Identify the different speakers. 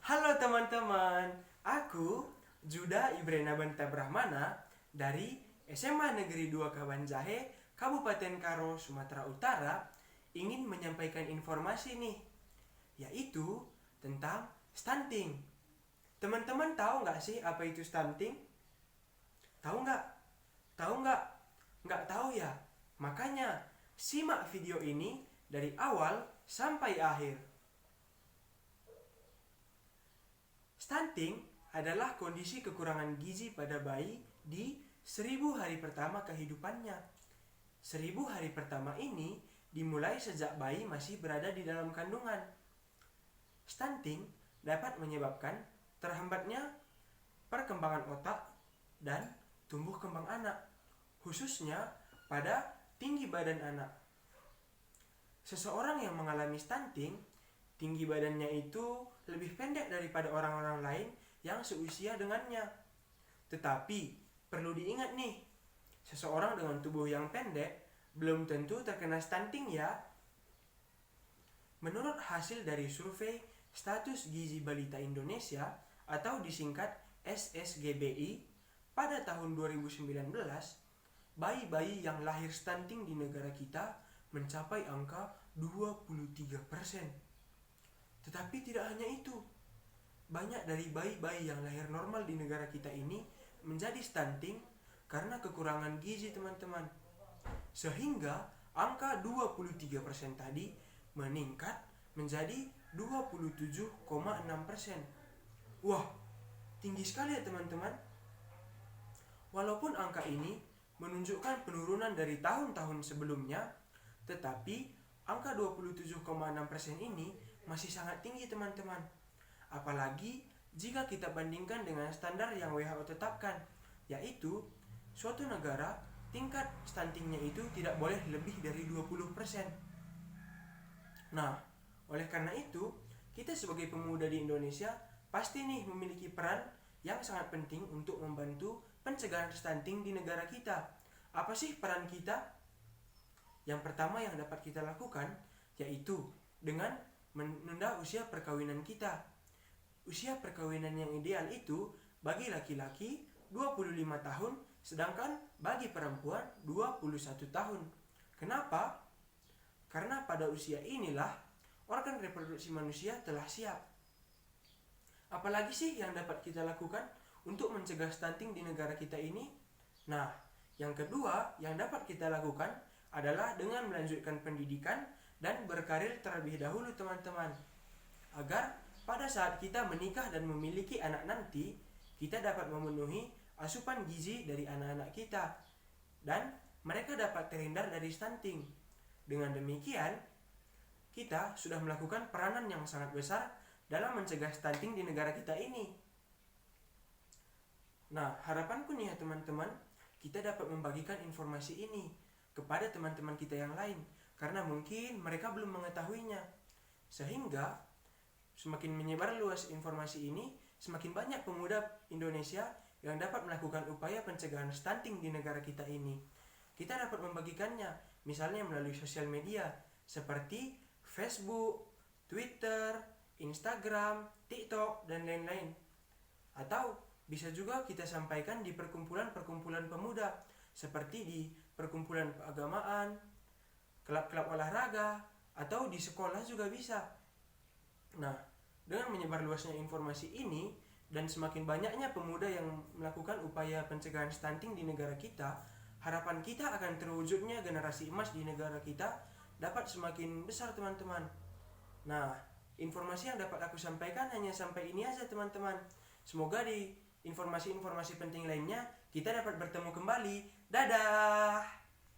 Speaker 1: Halo teman-teman, aku Juda Ibrena Banta Brahmana dari SMA Negeri 2 Kabanjahe, Kabupaten Karo, Sumatera Utara ingin menyampaikan informasi nih, yaitu tentang stunting. Teman-teman tahu nggak sih apa itu stunting? Tahu nggak? Tahu nggak? Nggak tahu ya? Makanya simak video ini dari awal sampai akhir. Stunting adalah kondisi kekurangan gizi pada bayi di 1000 hari pertama kehidupannya. 1000 hari pertama ini dimulai sejak bayi masih berada di dalam kandungan. Stunting dapat menyebabkan terhambatnya perkembangan otak dan tumbuh kembang anak, khususnya pada tinggi badan anak. Seseorang yang mengalami stunting, tinggi badannya itu lebih pendek daripada orang-orang lain yang seusia dengannya. Tetapi perlu diingat nih, seseorang dengan tubuh yang pendek belum tentu terkena stunting ya. Menurut hasil dari survei Status Gizi Balita Indonesia atau disingkat SSGBI, pada tahun 2019, bayi-bayi yang lahir stunting di negara kita mencapai angka 23%. Tetapi tidak hanya itu, banyak dari bayi-bayi yang lahir normal di negara kita ini menjadi stunting karena kekurangan gizi, teman-teman. Sehingga angka 23% tadi meningkat menjadi 27,6%. Wah, tinggi sekali ya teman-teman. Walaupun angka ini menunjukkan penurunan dari tahun-tahun sebelumnya, tetapi angka 27,6% ini masih sangat tinggi, teman-teman. Apalagi jika kita bandingkan dengan standar yang WHO tetapkan, yaitu suatu negara tingkat stuntingnya itu tidak boleh lebih dari 20%. Nah, oleh karena itu, kita sebagai pemuda di Indonesia pasti nih memiliki peran yang sangat penting untuk membantu pencegahan stunting di negara kita. Apa sih peran kita? Yang pertama yang dapat kita lakukan yaitu dengan menunda usia perkawinan kita. Usia perkawinan yang ideal itu bagi laki-laki 25 tahun, sedangkan bagi perempuan 21 tahun. Kenapa? Karena pada usia inilah organ reproduksi manusia telah siap. Apalagi sih yang dapat kita lakukan untuk mencegah stunting di negara kita ini? Nah, yang kedua yang dapat kita lakukan adalah dengan melanjutkan pendidikan dan berkarir terlebih dahulu, teman-teman. Agar pada saat kita menikah dan memiliki anak nanti, kita dapat memenuhi asupan gizi dari anak-anak kita dan mereka dapat terhindar dari stunting. Dengan demikian, kita sudah melakukan peranan yang sangat besar dalam mencegah stunting di negara kita ini. Nah, harapanku nih ya teman-teman, kita dapat membagikan informasi ini kepada teman-teman kita yang lain, karena mungkin mereka belum mengetahuinya. Sehingga semakin menyebar luas informasi ini, semakin banyak pemuda Indonesia yang dapat melakukan upaya pencegahan stunting di negara kita ini. Kita dapat membagikannya, misalnya melalui sosial media seperti Facebook, Twitter, Instagram, TikTok, dan lain-lain. Atau bisa juga kita sampaikan di perkumpulan-perkumpulan pemuda seperti di perkumpulan keagamaan, klub-klub olahraga, atau di sekolah juga bisa. Nah, dengan menyebar luasnya informasi ini dan semakin banyaknya pemuda yang melakukan upaya pencegahan stunting di negara kita, harapan kita akan terwujudnya generasi emas di negara kita dapat semakin besar, teman-teman. Nah, informasi yang dapat aku sampaikan hanya sampai ini aja, teman-teman. Semoga di informasi-informasi penting lainnya kita dapat bertemu kembali. Dadah!